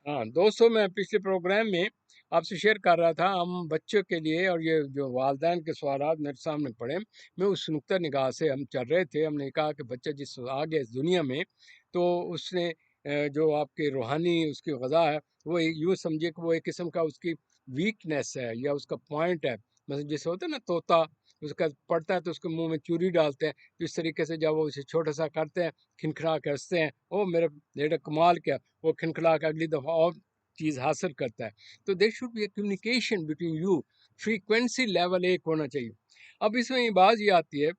ہاں دوستوں، میں پچھلے پروگرام میں آپ سے شیئر کر رہا تھا ہم بچوں کے لیے، اور یہ جو والدین کے سوالات میرے سامنے پڑے، میں اس نقطہ نگاہ سے ہم چل رہے تھے. ہم نے کہا کہ بچہ جس آ گیا اس دنیا میں، تو اس نے جو آپ کے روحانی اس کی غذا ہے، وہ یوں سمجھے کہ وہ ایک قسم کا اس کی ویکنیس ہے یا اس کا پوائنٹ ہے. مثلا جیسے ہوتا ہے نا طوطا، اس کا پڑتا ہے تو اس کے منہ میں چوری ڈالتے ہیں. تو اس طریقے سے جب وہ اسے چھوٹا سا کرتے ہیں، کھنکھنا کے ہنستے ہیں، او میرے بیٹا کمال کیا، وہ کھنکھلا کے اگلی دفعہ اور چیز حاصل کرتا ہے. تو there should be a communication between you, frequency level ایک ہونا چاہیے. اب اس میں یہ بات یہ آتی ہے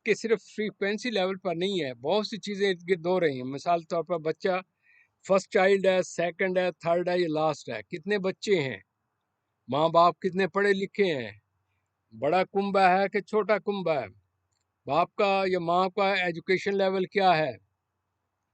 کہ صرف فریکوینسی لیول پر نہیں ہے، بہت سی چیزیں ارد گرد ہو رہی ہیں. مثال طور پر بچہ فرسٹ چائلڈ ہے، سیکنڈ ہے، تھرڈ ہے، یہ لاسٹ ہے. کتنے بچے ہیں، ماں باپ کتنے پڑھے لکھے ہیں، بڑا کنبہ ہے کہ چھوٹا کنبہ ہے، باپ کا یا ماں کا ایجوکیشن لیول کیا ہے،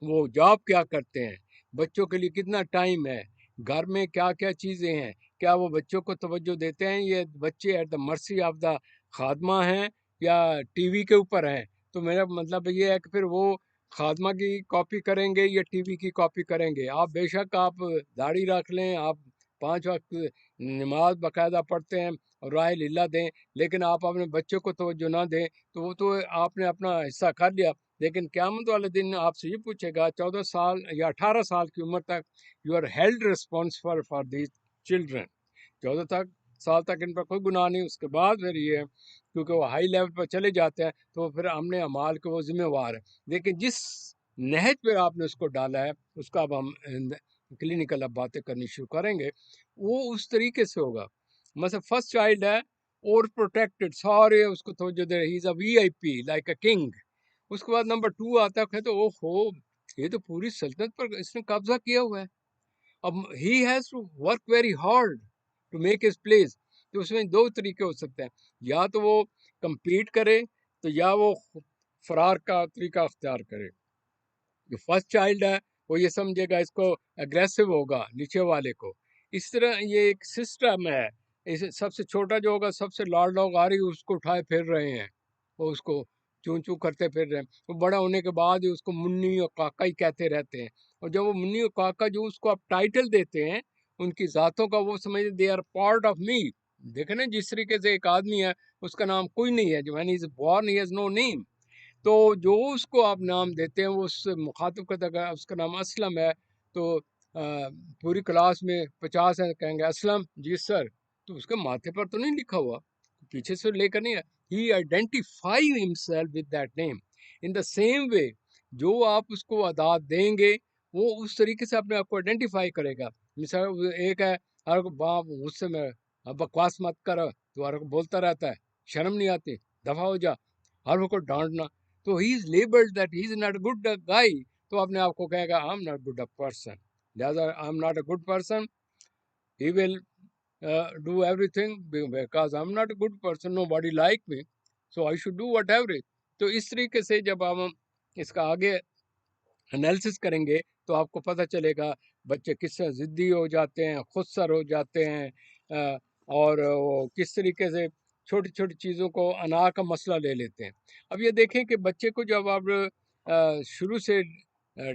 وہ جاب کیا کرتے ہیں، بچوں کے لیے کتنا ٹائم ہے، گھر میں کیا کیا چیزیں ہیں، کیا وہ بچوں کو توجہ دیتے ہیں، یہ بچے at the mercy of the خادمہ ہیں یا ٹی وی کے اوپر ہیں. تو میرا مطلب یہ ہے کہ پھر وہ خادمہ کی کاپی کریں گے یا ٹی وی کی کاپی کریں گے. آپ بے شک آپ داڑھی رکھ لیں، آپ 5 وقت نماز باقاعدہ پڑھتے ہیں اور راہ للہ دیں، لیکن آپ اپنے بچوں کو توجہ نہ دیں تو وہ تو آپ نے اپنا حصہ کر لیا. لیکن قیامت والے دن آپ سے یہ پوچھے گا 14 سال یا 18 سال کی عمر تک you are held responsible for these children. 14 سال تک ان پر کوئی گناہ نہیں. اس کے بعد پھر یہ ہے کیونکہ وہ ہائی لیول پر چلے جاتے ہیں تو پھر ہم نے اعمال کے وہ ذمہ وار ہے. لیکن جس نہج پہ آپ نے اس کو ڈالا ہے، اس کا اب ہم کلینکل اب باتیں کرنی شروع کریں گے، وہ اس طریقے سے ہوگا. مثلا فرسٹ چائلڈ ہے اور پروٹیکٹڈ، سارے اس کو توجہ دے رہے، ہی از اے وی آئی پی لائک اے کنگ. اس کے بعد نمبر 2 آتا ہے تو او ہو، یہ تو پوری سلطنت پر اس نے قبضہ کیا ہوا ہے. اب he has to work very hard to make his place. تو اس میں 2 طریقے ہو سکتے ہیں، یا تو وہ کمپیٹ کرے تو یا وہ فرار کا طریقہ اختیار کرے. جو فرسٹ چائلڈ ہے وہ یہ سمجھے گا اس کو اگریسو ہوگا نیچے والے کو. اس طرح یہ ایک سسٹم ہے. سب سے چھوٹا جو ہوگا، سب سے لاڈ لوگ آ رہی اس کو اٹھائے پھر رہے ہیں، وہ اس کو چون چون کرتے پھر رہے ہیں. وہ بڑا ہونے کے بعد اس کو منی اور کاکا ہی کہتے رہتے ہیں. اور جب وہ منی اور کاکا جو اس کو آپ ٹائٹل دیتے ہیں ان کی ذاتوں کا، وہ سمجھتے they are part of me. دیکھیں نا، جس طریقے سے ایک آدمی ہے اس کا نام کوئی نہیں ہے، جو when he is born he has no name. تو جو اس کو آپ نام دیتے ہیں وہ اس مخاطب کا تک، اس کا نام اسلم ہے تو پوری کلاس میں 50 ہیں کہیں گے اسلم جی سر. تو اس کے ماتھے پر تو نہیں لکھا ہوا، پیچھے سے لے کر نہیں ہے. He identify himself with that name. In the same way جو آپ اس کو عادات دیں گے وہ اس طریقے سے اپنے آپ کو آئیڈینٹیفائی کرے گا. مثال ایک ہے، ہر کو باپ غصے میں بکواس مت کر، تو ہر کو بولتا رہتا ہے، شرم نہیں آتی، دفعہ ہو جا، ہر کو ڈانٹنا. تو he is labelled that he is not a good guy. تو اپنے آپ کو کہے گا I am not good a person, لہٰذا I am not a good person. He will do everything because I'm not a good person, nobody like me, so I should do whatever. تو اس طریقے سے جب ہم اس کا آگے انالیسس کریں گے تو آپ کو پتہ چلے گا بچے کس طرح ضدی ہو جاتے ہیں، خود سر ہو جاتے ہیں، اور وہ کس طریقے سے چھوٹی چھوٹی چیزوں کو انا کا مسئلہ لے لیتے ہیں. اب یہ دیکھیں کہ بچے کو جب آپ شروع سے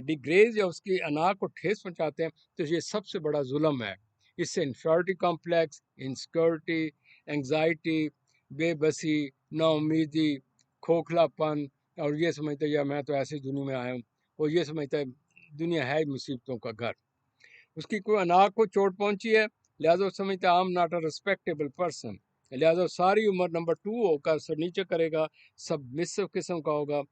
ڈیگریز یا اس کی انا کو ٹھیس پہنچاتے ہیں تو یہ سب سے بڑا ظلم ہے. اس سے انفیریٹی کمپلیکس، انسیکیورٹی، انگزائٹی، بے بسی، نا امیدی، کھوکھلا پن، اور یہ سمجھتے یا میں تو ایسی دنیا میں آیا ہوں. وہ یہ سمجھتا ہے دنیا ہے مصیبتوں کا گھر. اس کی کوئی انا کو چوٹ پہنچی ہے، لہٰذا وہ سمجھتا ہے آئی am not a respectable person. لہٰذا ساری عمر نمبر 2 ہو کر سر نیچے کرے گا، سبمسو قسم کا ہوگا.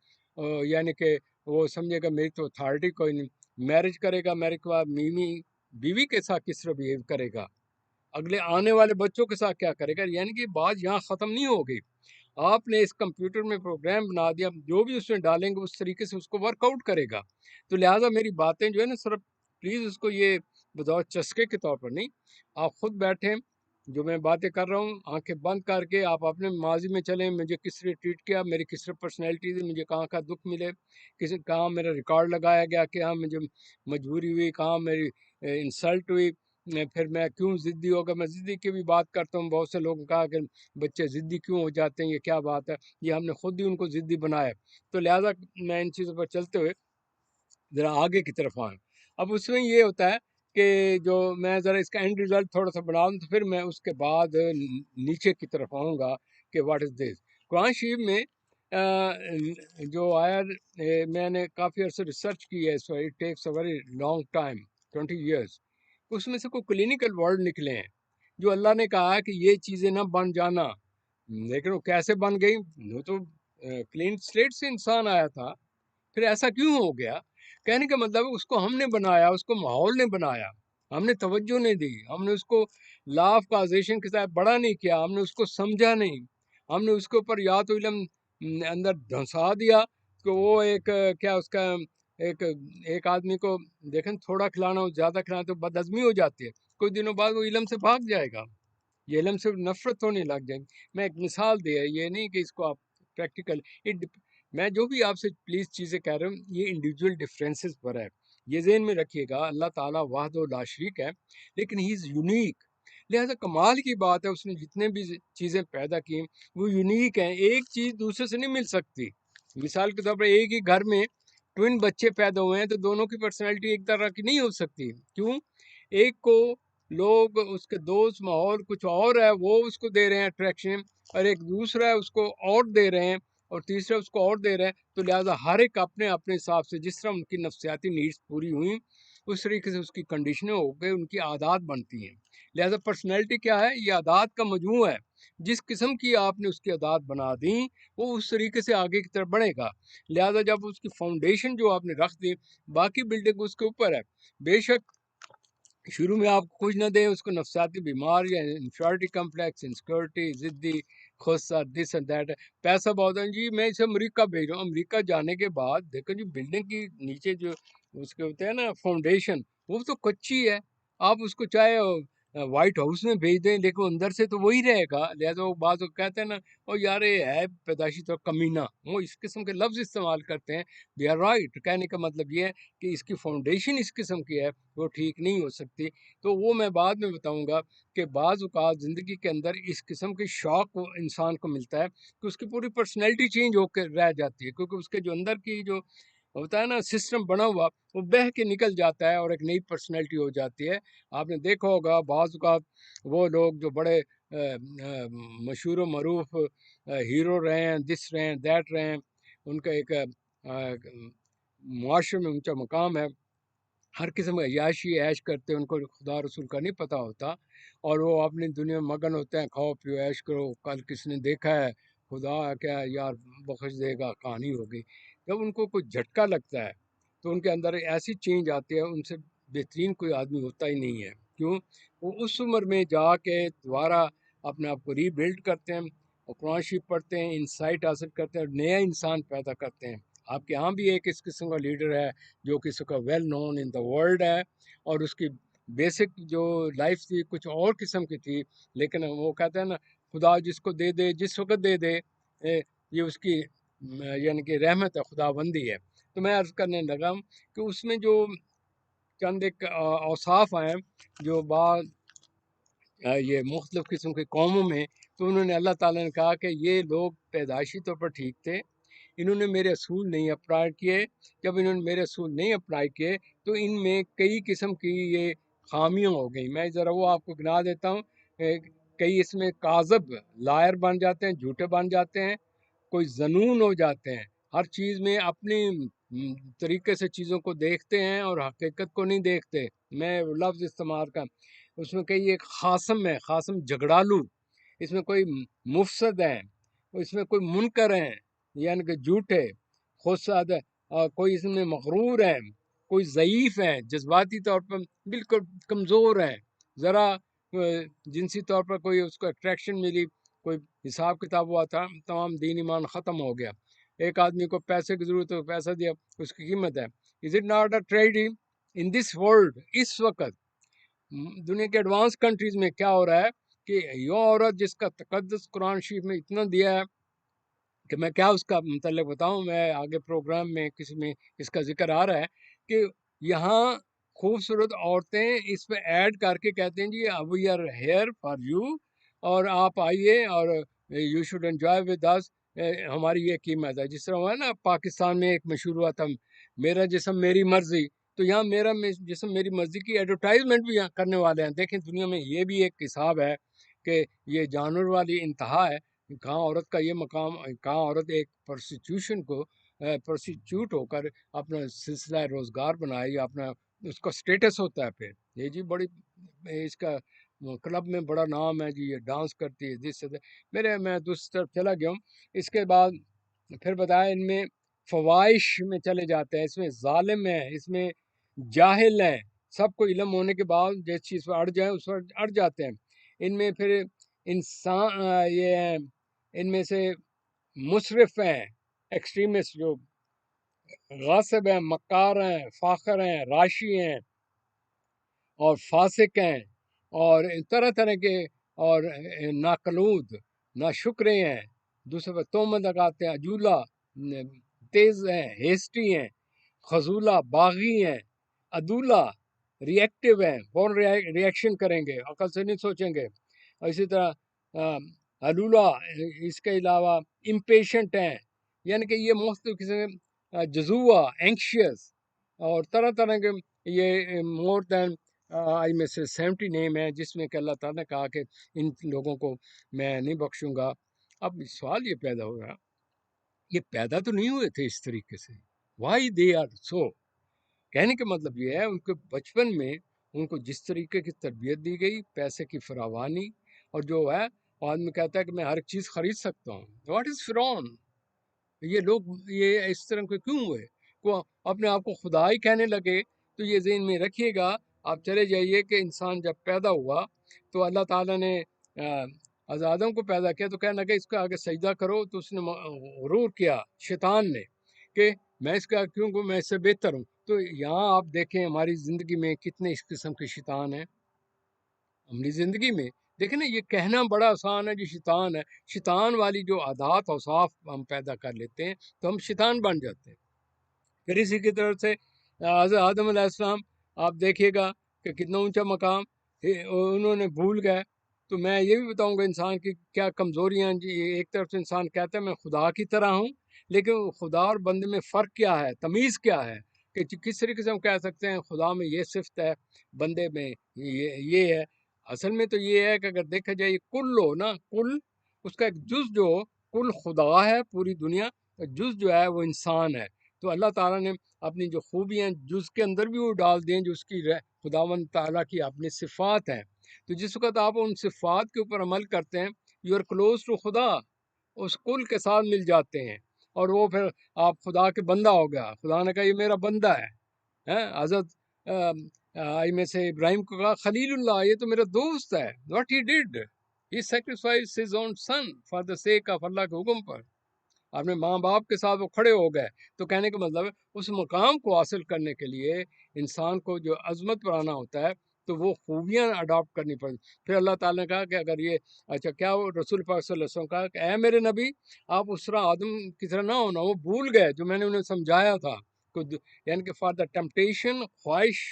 یعنی کہ وہ سمجھے گا میری تو اتھارٹی کوئی نہیں. میرج کرے گا، میرج کے بعد بیوی کے ساتھ کس طرح بیہیو کرے گا، اگلے آنے والے بچوں کے ساتھ کیا کرے گا. یعنی کہ بات یہاں ختم نہیں ہوگی. آپ نے اس کمپیوٹر میں پروگرام بنا دیا، جو بھی اس میں ڈالیں گے اس طریقے سے اس کو ورک آؤٹ کرے گا. تو لہٰذا میری باتیں جو ہے نا صرف پلیز اس کو یہ بطور چسکے کے طور پر نہیں، آپ خود بیٹھیں، جو میں باتیں کر رہا ہوں آنکھیں بند کر کے آپ اپنے ماضی میں چلیں، مجھے کس طرح ٹریٹ کیا، میری کس طرح پرسنالٹی تھی، مجھے کہاں کا دکھ ملے، کہاں میرا ریکارڈ لگایا گیا، کہاں مجھے مجبوری ہوئی، کہاں میری انسلٹ ہوئی، پھر میں کیوں ضدی ہوگا. میں ضدی کی بھی بات کرتا ہوں. بہت سے لوگوں نے کہا کہ بچے ضدی کیوں ہو جاتے ہیں، یہ کیا بات ہے، یہ ہم نے خود ہی ان کو ضدی بنایا. تو لہٰذا میں ان چیزوں پر چلتے ہوئے ذرا آگے کی طرف آئیں. اب اس میں یہ ہوتا ہے کہ جو میں ذرا اس کا اینڈ ریزلٹ تھوڑا سا بناؤں تو پھر میں اس کے بعد نیچے کی طرف آؤں گا کہ واٹ از دس. قرآن شریف میں جو آیا میں نے کافی عرصے ریسرچ کی ہے اس پر. It takes a very long time 20 years. اس میں سے کوئی کلینکل ورڈ نکلے ہیں جو اللہ نے کہا کہ یہ چیزیں نہ بن جانا، لیکن وہ کیسے بن گئی؟ وہ تو کلین سلیٹ سے انسان آیا تھا، پھر ایسا کیوں ہو گیا؟ کہنے کا مطلب اس کو ہم نے بنایا، اس کو ماحول نے بنایا، ہم نے توجہ نہیں دی، ہم نے اس کو لا آف کازیشن کے ساتھ بڑا نہیں کیا، ہم نے اس کو سمجھا نہیں، ہم نے اس کے اوپر یا تو علم اندر دھنسا دیا کہ وہ ایک کیا اس کا ایک ایک آدمی کو دیکھیں تھوڑا کھلانا ہو زیادہ کھلانا تو بد ہضمی ہو جاتی ہے، کچھ دنوں بعد وہ علم سے بھاگ جائے گا، یہ علم سے نفرت ہونے لگ جائے گی. میں ایک مثال دیا، یہ نہیں کہ اس کو آپ پریکٹیکل. میں جو بھی آپ سے پلیز چیزیں کہہ رہا ہوں یہ انڈیویجول ڈفرینسز پر ہے، یہ ذہن میں رکھیے گا. اللہ تعالیٰ وحد و لا شریک ہے لیکن ہی از یونیک، لہذا کمال کی بات ہے اس نے جتنے بھی چیزیں پیدا کی وہ یونیک ہیں، ایک چیز دوسرے سے نہیں مل سکتی. مثال کے طور پر ایک ہی گھر میں ٹوین بچے پیدا ہوئے ہیں تو دونوں کی پرسنالٹی ایک طرح کی نہیں ہو سکتی. کیوں؟ ایک کو لوگ اس کے دوست ماحول کچھ اور ہے وہ اس کو دے رہے ہیں اٹریکشن، اور ایک دوسرا ہے اس کو اور دے رہے ہیں، اور تیسرا اس کو اور دے رہے ہیں. تو لہٰذا ہر ایک اپنے اپنے حساب سے جس طرح ان کی نفسیاتی نیڈس پوری ہوئیں اس طریقے سے اس کی کنڈیشنیں ہو گئی، ان کی عادات بنتی ہیں. لہٰذا پرسنالٹی کیا ہے؟ یہ عادات کا مجموعہ ہے. جس قسم کی آپ نے اس کی عادات بنا دیں وہ اس طریقے سے آگے کی طرف بڑھے گا. لہٰذا جب اس کی فاؤنڈیشن جو آپ نے رکھ دی باقی بلڈنگ اس کے اوپر ہے. بے شک شروع میں آپ کچھ نہ دیں اس کو، نفسیاتی بیماری یا انفیریٹی کمپلیکس، انسیکیورٹی، ضدی، غصہ، دس اینڈ دیٹ، پیسہ بہت ہے جی میں اسے امریکہ بھیج رہا ہوں. امریکہ جانے کے بعد دیکھو جی بلڈنگ کی نیچے جو اس کے ہوتے ہیں نا فاؤنڈیشن وہ تو کچی ہے، آپ اس کو چاہے وائٹ ہاؤس میں بھیج دیں لیکن اندر سے تو وہی رہے گا. لہٰذا وہ بعض کہتے ہیں نا او یار یہ ہے پیدائشی طور کمینہ، وہ اس قسم کے لفظ استعمال کرتے ہیں. دے آر رائٹ، کہنے کا مطلب یہ ہے کہ اس کی فاؤنڈیشن اس قسم کی ہے وہ ٹھیک نہیں ہو سکتی. تو وہ میں بعد میں بتاؤں گا کہ بعض اوقات زندگی کے اندر اس قسم کے شوق انسان کو ملتا ہے کہ اس کی پوری پرسنالٹی چینج ہو کے رہ جاتی ہے، کیونکہ اس کے جو اندر کی جو ہوتا ہے نا سسٹم بنا ہوا وہ بہہ کے نکل جاتا ہے اور ایک نئی پرسنالٹی ہو جاتی ہے. آپ نے دیکھا ہوگا بعض اوقات وہ لوگ جو بڑے مشہور و معروف ہیرو رہے ہیں، دس رہے ہیں، دیٹ رہے ہیں، ان کا ایک معاشرے میں اونچا مقام ہے، ہر قسم کا عیاشی عیش کرتے ہیں، ان کو خدا رسول کا نہیں پتہ ہوتا اور وہ اپنی دنیا میں مگن ہوتے ہیں، کھاؤ پیو عیش کرو، کل کس نے دیکھا ہے خدا کیا یار بخش دے گا کہانی ہو گئی. جب ان کو کوئی جھٹکا لگتا ہے تو ان کے اندر ایسی چینج آتی ہے ان سے بہترین کوئی آدمی ہوتا ہی نہیں ہے. کیوں؟ وہ اس عمر میں جا کے دوبارہ اپنے آپ کو ری بلڈ کرتے ہیں اور قرآن شریف پڑھتے ہیں، انسائٹ حاصل کرتے ہیں اور نیا انسان پیدا کرتے ہیں. آپ کے یہاں بھی ایک اس قسم کا لیڈر ہے جو کسی کا well known in the world ہے اور اس کی بیسک جو لائف تھی کچھ اور قسم کی تھی، لیکن وہ کہتے ہیں نا خدا جس کو دے دے جس وقت دے دے یہ اس کی یعنی کہ رحمت ہے، خدا بندی ہے. تو میں عرض کرنے لگا کہ اس میں جو چند ایک اوصاف ہیں جو بعض یہ مختلف قسم کے قوموں میں، تو انہوں نے اللہ تعالیٰ نے کہا کہ یہ لوگ پیدائشی طور پر ٹھیک تھے، انہوں نے میرے اصول نہیں اپلائی کیے. جب انہوں نے میرے اصول نہیں اپلائی کیے تو ان میں کئی قسم کی یہ خامیاں ہو گئیں. میں ذرا وہ آپ کو گنا دیتا ہوں. کئی اس میں کاذب لائر بن جاتے ہیں، جھوٹے بن جاتے ہیں، کوئی ظنون ہو جاتے ہیں، ہر چیز میں اپنی طریقے سے چیزوں کو دیکھتے ہیں اور حقیقت کو نہیں دیکھتے. میں لفظ استعمال کا اس میں کئی ایک خاصم ہے، خاصم جھگڑالو، اس میں کوئی مفسد ہیں، اس میں کوئی منکر ہیں یعنی کہ جھوٹے خود ساد، اور کوئی اس میں مغرور ہیں، کوئی ضعیف ہیں، جذباتی طور پر بالکل کمزور ہیں، ذرا جنسی طور پر کوئی اس کو اٹریکشن ملی، کوئی حساب کتاب ہوا تھا، تمام دین ایمان ختم ہو گیا. ایک آدمی کو پیسے کی ضرورت ہے، پیسہ دیا، اس کی قیمت ہے. Is it not a trade in this world? اس وقت دنیا کے ایڈوانس کنٹریز میں کیا ہو رہا ہے کہ یہ عورت جس کا تقدس قرآن شریف میں اتنا دیا ہے کہ میں کیا اس کا متعلق بتاؤں، میں آگے پروگرام میں کسی میں اس کا ذکر آ رہا ہے کہ یہاں خوبصورت عورتیں اس پہ ایڈ کر کے کہتے ہیں جی we are here for you اور آپ آئیے اور یو شوڈ انجوائے ود اس، ہماری یہ قیمت ہے. جس طرح ہوا ہے نا پاکستان میں ایک مشہور ہوا تھا میرا جسم میری مرضی، تو یہاں میرا جسم میری مرضی کی ایڈورٹائزمنٹ بھی یہاں کرنے والے ہیں. دیکھیں دنیا میں یہ بھی ایک حساب ہے کہ یہ جانور والی انتہا ہے. کہاں عورت کا یہ مقام، کہاں عورت ایک پرسیچیوشن کو پرسیچیوٹ ہو کر اپنا سلسلہ روزگار بنائے یا اپنا اس کا سٹیٹس ہوتا ہے. پھر یہ جی بڑی اس کا کلب میں بڑا نام ہے جی، یہ ڈانس کرتی ہے جس سے میں دوسری طرف چلا گیا ہوں. اس کے بعد پھر بتایا ان میں فوائش میں چلے جاتے ہیں، اس میں ظالم ہیں، اس میں جاہل ہیں، سب کو علم ہونے کے بعد جس چیز پر اڑ جائیں اس پر اڑ جاتے ہیں. ان میں پھر انسان یہ ہیں، ان میں سے مصرف ہیں، ایکسٹریمسٹ جو غاصب ہیں، مکار ہیں، فاخر ہیں، راشی ہیں اور فاسق ہیں اور طرح طرح کے اور ناقلود ناشکرے ہیں، دوسرے پر تہمت لگاتے ہیں، عجولہ تیز ہیں، ہیسٹی ہیں، خزولہ باغی ہیں، عدولہ ریئیکٹیو ہیں، فوراً ریئیکشن کریں گے، عقل سے نہیں سوچیں گے. اور اسی طرح علولہ، اس کے علاوہ امپیشنٹ ہیں، یعنی کہ یہ مختلف قسم جزوہ، اینکشیس اور طرح طرح کے یہ مور دین آئی میں سے 70 نیم ہے جس میں کہ اللہ تعالیٰ نے کہا کہ ان لوگوں کو میں نہیں بخشوں گا. اب سوال یہ پیدا ہو رہا، یہ پیدا تو نہیں ہوئے تھے اس طریقے سے، وائی دے آر سو. کہنے کا مطلب یہ ہے ان کے بچپن میں ان کو جس طریقے کی تربیت دی گئی، پیسے کی فراوانی، اور جو ہے آدمی کہتا ہے کہ میں ہر ایک چیز خرید سکتا ہوں. واٹ از فرعون؟ یہ لوگ یہ اس طرح کے کیوں ہوئے؟ کو اپنے آپ کو خدا ہی کہنے لگے. تو یہ ذہن میں رکھیے گا، آپ چلے جائیے کہ انسان جب پیدا ہوا تو اللہ تعالیٰ نے آدم کو پیدا کیا تو کہنے لگا اس کو آگے سجدہ کرو، تو اس نے غرور کیا شیطان نے کہ میں اس کا کیوں کو میں اس سے بہتر ہوں. تو یہاں آپ دیکھیں ہماری زندگی میں کتنے اس قسم کے شیطان ہیں. ہماری زندگی میں دیکھیں نا، یہ کہنا بڑا آسان ہے جو شیطان ہے. شیطان والی جو عادات اوصاف ہم پیدا کر لیتے ہیں تو ہم شیطان بن جاتے ہیں. پھر اسی کی طرف سے حضرت آدم علیہ السلام آپ دیکھیے گا کہ کتنا اونچا مقام انہوں نے بھول گئے. تو میں یہ بھی بتاؤں گا انسان کی کیا کمزوریاں جی. ایک طرف سے انسان کہتا ہے میں خدا کی طرح ہوں، لیکن خدا اور بندے میں فرق کیا ہے، تمیز کیا ہے، کہ کس طریقے سے ہم کہہ سکتے ہیں خدا میں یہ صفت ہے، بندے میں یہ ہے. اصل میں تو یہ ہے کہ اگر دیکھا جائے کل ہو نا، کل اس کا ایک جز جو کل خدا ہے پوری دنیا، جز جو ہے وہ انسان ہے. تو اللہ تعالیٰ نے اپنی جو خوبیاں جز کے اندر بھی وہ ڈال دیں جو اس کی خداوند تعالیٰ کی اپنی صفات ہیں. تو جس وقت آپ ان صفات کے اوپر عمل کرتے ہیں، یو آر کلوز ٹو خدا، اس کل کے ساتھ مل جاتے ہیں، اور وہ پھر آپ خدا کے بندہ ہو گیا. خدا نے کہا یہ میرا بندہ ہے. حضرت میں سے ابراہیم کو کہا خلیل اللہ، یہ تو میرا دوست ہے. What he did, he sacrificed his own son for the sake of Allah کے حکم پر. اپنے ماں باپ کے ساتھ وہ کھڑے ہو گئے. تو کہنے کا مطلب ہے اس مقام کو حاصل کرنے کے لیے انسان کو جو عظمت پر آنا ہوتا ہے تو وہ خوبیاں اڈاپٹ کرنی پڑتی. پھر اللہ تعالیٰ نے کہا کہ اگر یہ اچھا کیا وہ رسول پاک صلی اللہ علیہ وسلم کہا کہ اے میرے نبی آپ اس طرح آدم کی طرح نہ ہونا، وہ بھول گئے جو میں نے انہیں سمجھایا تھا. یعنی کہ فار دا ٹیمپٹیشن، خواہش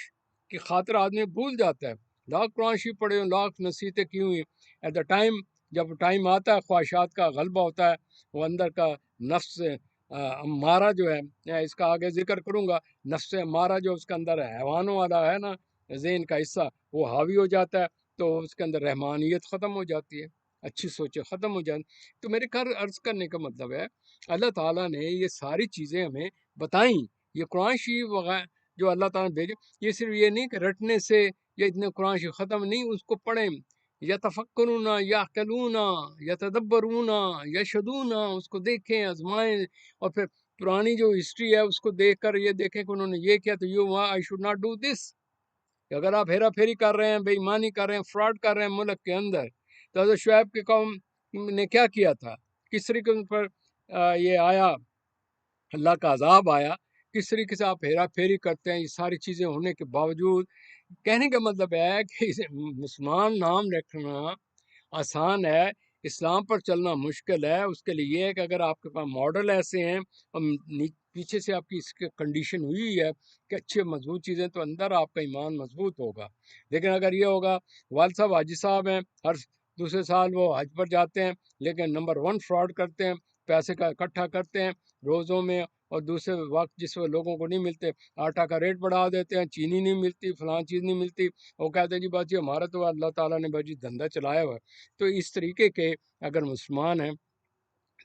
کی خاطر آدمی بھول جاتا ہے. لاکھ قرآن شریف پڑھے ہوں، لاکھ نصیحتیں کی ہوئی، ایٹ دا ٹائم جب ٹائم آتا ہے خواہشات کا غلبہ ہوتا ہے، وہ اندر کا نفس امارہ جو ہے، اس کا آگے ذکر کروں گا، نفس امارہ جو اس کے اندر حیوانوں والا ہے نا ذہن کا حصہ، وہ حاوی ہو جاتا ہے تو اس کے اندر رحمانیت ختم ہو جاتی ہے، اچھی سوچیں ختم ہو جاتی. تو میرے گھر عرض کرنے کا مطلب ہے اللہ تعالیٰ نے یہ ساری چیزیں ہمیں بتائیں. یہ قرآن شریف وغیرہ جو اللہ تعالیٰ نے بھیجے، یہ صرف یہ نہیں کہ رٹنے سے یا اتنے قرآن شریف ختم نہیں، اس کو پڑھیں، یتفکرون، یعقلون، یتدبرون، یشہدون، اس کو دیکھیں، آزمائیں. اور پھر پرانی جو ہسٹری ہے اس کو دیکھ کر یہ دیکھیں کہ انہوں نے یہ کیا تو یہ I should not do this. اگر آپ ہیرا پھیری کر رہے ہیں، بے ایمانی کر رہے ہیں، فراڈ کر رہے ہیں ملک کے اندر، تو حضرت شعیب کی قوم نے کیا کیا تھا، کس طریقے ان پر یہ آیا، اللہ کا عذاب آیا، کس طریقے سے آپ ہیرا پھیری کرتے ہیں. یہ ساری چیزیں ہونے کے باوجود کہنے کا مطلب ہے کہ مسلمان نام رکھنا آسان ہے، اسلام پر چلنا مشکل ہے. اس کے لیے یہ ہے کہ اگر آپ کے پاس ماڈل ایسے ہیں اور پیچھے سے آپ کی اس کی کنڈیشن ہوئی ہے کہ اچھے مضبوط چیزیں، تو اندر آپ کا ایمان مضبوط ہوگا. لیکن اگر یہ ہوگا والد صاحب حاجی صاحب ہیں، ہر دوسرے سال وہ حج پر جاتے ہیں لیکن نمبر 1 فراڈ کرتے ہیں، پیسے کا اکٹھا کرتے ہیں، روزوں میں اور دوسرے وقت جس وقت لوگوں کو نہیں ملتے آٹا کا ریٹ بڑھا دیتے ہیں، چینی نہیں ملتی، فلاں چیز نہیں ملتی، وہ کہتے ہیں جی بات جی ہمارا تو اللہ تعالیٰ نے بجی دھندا چلایا ہوا ہے۔ تو اس طریقے کے اگر مسلمان ہیں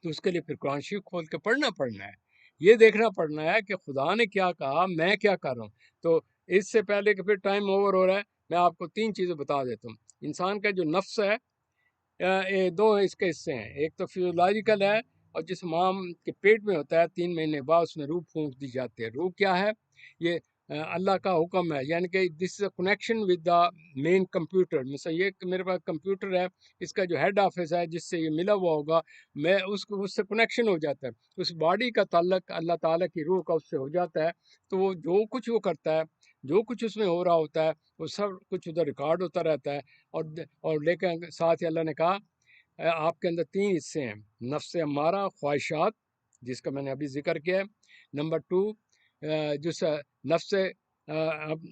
تو اس کے لیے پھر قرآن شریف کھول کے پڑھنا ہے، یہ دیکھنا پڑنا ہے کہ خدا نے کیا کہا، میں کیا کر رہا ہوں۔ تو اس سے پہلے کہ پھر ٹائم اوور ہو رہا ہے، میں آپ کو 3 چیزیں بتا دیتا ہوں۔ انسان کا جو نفس ہے، دو اس کے حصے ہیں، ایک تو فیولاجیکل ہے، اور جس ماں کے پیٹ میں ہوتا ہے 3 مہینے بعد اس میں روح پھونک دی جاتی ہے۔ روح کیا ہے؟ یہ اللہ کا حکم ہے، یعنی کہ this is a connection with the main computer. مثلا یہ کہ میرے پاس کمپیوٹر ہے، اس کا جو ہیڈ آفس ہے جس سے یہ ملا ہوا ہوگا، میں اس سے کنیکشن ہو جاتا ہے، اس باڈی کا تعلق اللہ تعالیٰ کی روح کا اس سے ہو جاتا ہے۔ تو وہ جو کچھ وہ کرتا ہے، جو کچھ اس میں ہو رہا ہوتا ہے، وہ سب کچھ ادھر ریکارڈ ہوتا رہتا ہے۔ اور لیکن ساتھ ہی اللہ نے کہا آپ کے اندر 3 حصے ہیں، نفس امارہ، خواہشات جس کا میں نے ابھی ذکر کیا ہے، نمبر 2 جس نفس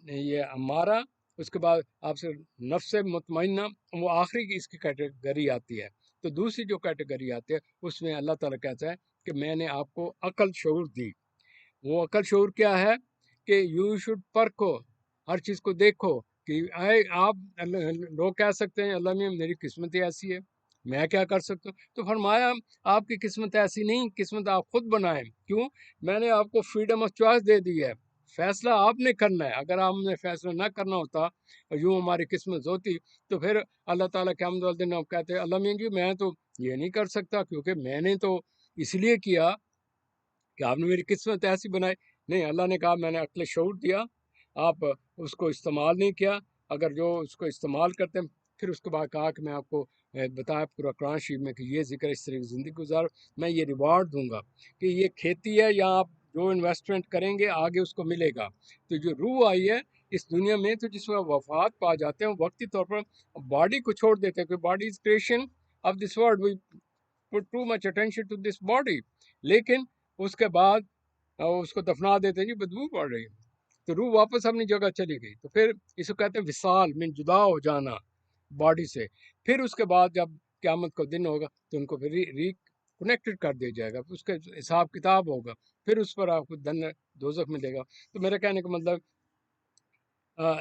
یہ امارہ، اس کے بعد آپ سے نفس مطمئنہ، وہ آخری کی اس کی کیٹیگری آتی ہے۔ تو دوسری جو کیٹیگری آتی ہے اس میں اللہ تعالیٰ کہتا ہے کہ میں نے آپ کو عقل شعور دی۔ وہ عقل شعور کیا ہے کہ یو شوڈ پرکھو، ہر چیز کو دیکھو کہ آپ لوگ کہہ سکتے ہیں اللہ میں میری قسمت ایسی ہے، میں کیا کر سکتا ہوں؟ تو فرمایا آپ کی قسمت ایسی نہیں، قسمت آپ خود بنائیں۔ کیوں؟ میں نے آپ کو فریڈم آف چوائس دے دی ہے، فیصلہ آپ نے کرنا ہے۔ اگر آپ نے فیصلہ نہ کرنا ہوتا اور یوں ہماری قسمت ہوتی تو پھر اللہ تعالیٰ قیامت والے دن آپ کہتے ہیں اللہ میاں جی میں تو یہ نہیں کر سکتا، کیونکہ میں نے تو اس لیے کیا کہ آپ نے میری قسمت ایسی بنائی۔ نہیں، اللہ نے کہا میں نے عقل شعور دیا، آپ اس کو استعمال نہیں کیا۔ اگر جو اس کو استعمال کرتے ہیں، پھر اس کے بعد کہا کہ میں آپ کو بتایا پورا قرآن شریف میں کہ یہ ذکر اس طرح کی زندگی گزار، میں یہ ریوارڈ دوں گا کہ یہ کھیتی ہے، یا آپ جو انویسٹمنٹ کریں گے آگے اس کو ملے گا۔ تو جو روح آئی ہے اس دنیا میں، تو جس میں وفات پا جاتے ہیں وقتی طور پر باڈی کو چھوڑ دیتے ہیں، کہ body is creation of this world, we put too much attention to this body، لیکن اس کے بعد اس کو دفنا دیتے ہیں، جی بدبو پڑ رہی ہے، تو روح واپس اپنی جگہ چلی گئی۔ تو پھر اس کو کہتے ہیں وصال، من جدا ہو جانا باڈی سے۔ پھر اس کے بعد جب قیامت کا دن ہوگا تو ان کو پھر ری کنیکٹڈ کر دیا جائے گا، اس کا حساب کتاب ہوگا، پھر اس پر آپ کو دوزخ ملے گا۔ تو میرا کہنے کا مطلب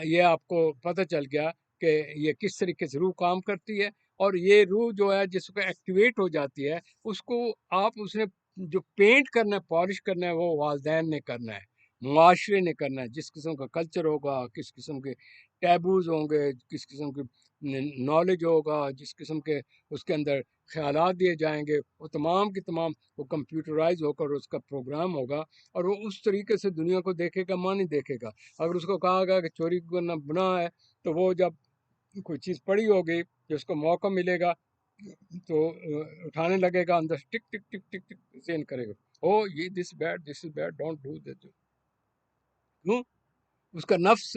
یہ آپ کو پتہ چل گیا کہ یہ کس طریقے سے روح کام کرتی ہے، اور یہ روح جو ہے جس کو ایکٹیویٹ ہو جاتی ہے، اس کو اس نے جو پینٹ کرنا ہے، پالش کرنا ہے، وہ والدین نے کرنا ہے، معاشرے نے کرنا ہے۔ جس قسم کا کلچر ہوگا، کس قسم کے ٹیبوز ہوں گے، کس قسم کی نالج ہوگا، جس قسم کے اس کے اندر خیالات دیے جائیں گے، وہ تمام کی تمام وہ کمپیوٹرائز ہو کر اس کا پروگرام ہوگا، اور وہ اس طریقے سے دنیا کو دیکھے گا، ماں نہیں دیکھے گا۔ اگر اس کو کہا گیا کہ چوری کرنا گناہ ہے، تو وہ جب کوئی چیز پڑی ہوگی جو اس کو موقع ملے گا تو اٹھانے لگے گا، اندر ٹک ٹک ٹک ٹک ٹک زین کرے گا، او یہ دس bed, this is bad, don't do that. کیوں؟ اس کا نفس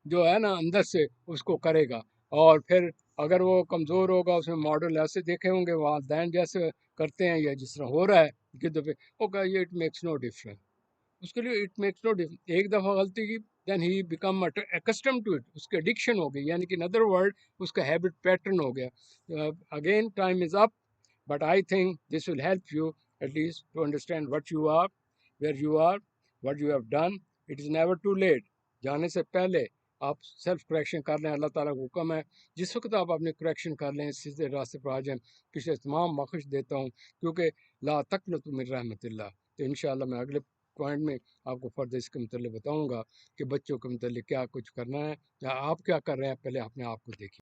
جو ہے نا اندر سے اس کو کرے گا۔ اور پھر اگر وہ کمزور ہوگا، اس میں ماڈل ایسے دیکھے ہوں گے والدین جیسے کرتے ہیں یا جس طرح ہو رہا ہے کہ دفعہ وہ کہا یہ اٹ میکس نو ڈفرنس، اس کے لیے اٹ میکس نو ڈفرنس۔ ایک دفعہ غلطی کی، دین ہی بیکم ایکسٹم ٹو اٹ، اس کی ایڈکشن ہو گئی، یعنی کہ ان ادر ورڈ اس کا ہیبٹ پیٹرن ہو گیا۔ Again time is up, but I think this will help you at least to understand what you are, where you are, what you have done. It is never too late, جانے سے پہلے آپ self correction کر لیں، اللہ تعالیٰ کا حکم ہے جس وقت آپ اپنے کریکشن کر لیں سیدھے راستے پر آ جائیں۔ پچھلے تمام بخش دیتا ہوں، کیونکہ لا تقنطوا من رحمت اللہ۔ تو انشاءاللہ میں اگلے پوائنٹ میں آپ کو فردر اس کے متعلق بتاؤں گا کہ بچوں کے متعلق کیا کچھ کرنا ہے، یا آپ کیا کر رہے ہیں، پہلے اپنے آپ کو دیکھیے۔